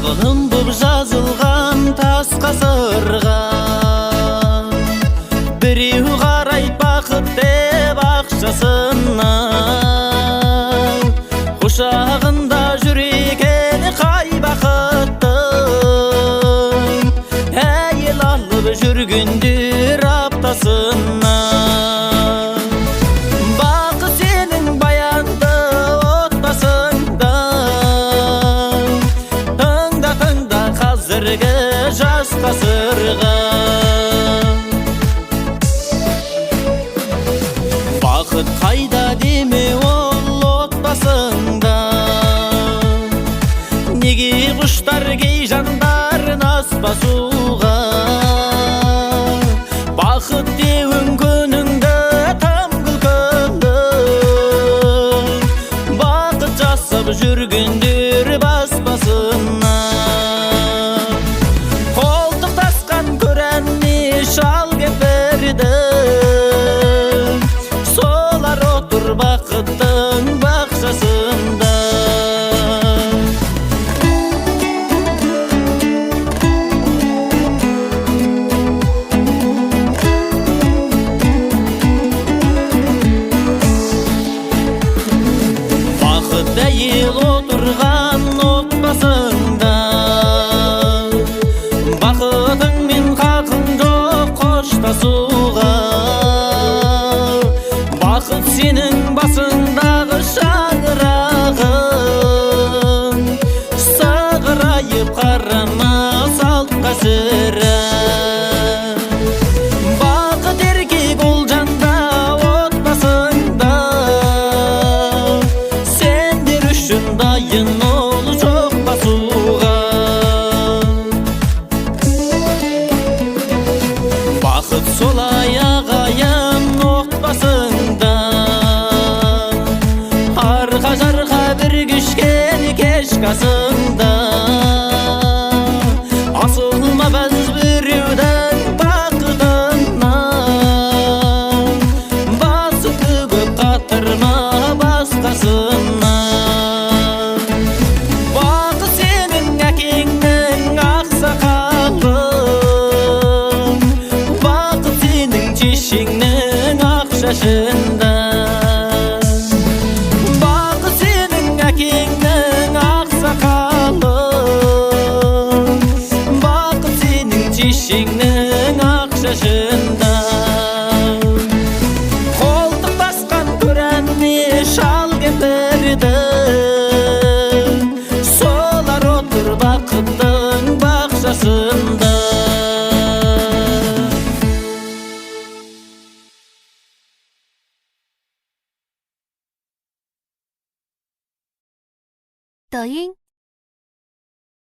Sağlım bu жазылған тасқа сырға, біреу қарайды бақыт деп ақшасына. Құшағында жүр екен қай бақыттың, әйел алып жүргендер аптасына. Бақыт сенің баянды отбасыңда, тыңда қазіргі жас ғасырға. Бақыт қайда деме ол отбасыңда, неге құштар кей жандарын аспасуға. Бақыт деуін күніңді там күлкіңді, бақыт жасап жүргендер баспасына. Қолтық тасқан көрәнне шал кеперді, солар отыр бақыттың бақшасында. Бақыт әйел отырған отбасында, бақытыңмен хақың жоқ қоштасуға. Бақыт сенің басыңдағы шаңырағың, сығырайып қарама салтқа сірә. Бақыт еркек ол жанда отбасында, сендер үшін дайын ол жоқ басуға. Бақыт солай ағайын отбасында, арқа жарқа біргішкен кешкі асында. Асылма біз біреудің бақытынан, басы төгіп қатырма басқасына. Бақыт сенің әкеңнің ақсақалы, бақыт сенің шешеңнің ақ шашында. Бақыт сенің әкеңнің ақсақалы, бақыт сенің шешеңнің ақ шашында. Қолтық басқан көрәнне шал кеперді, солар отыр бақыттың бақшасында.抖音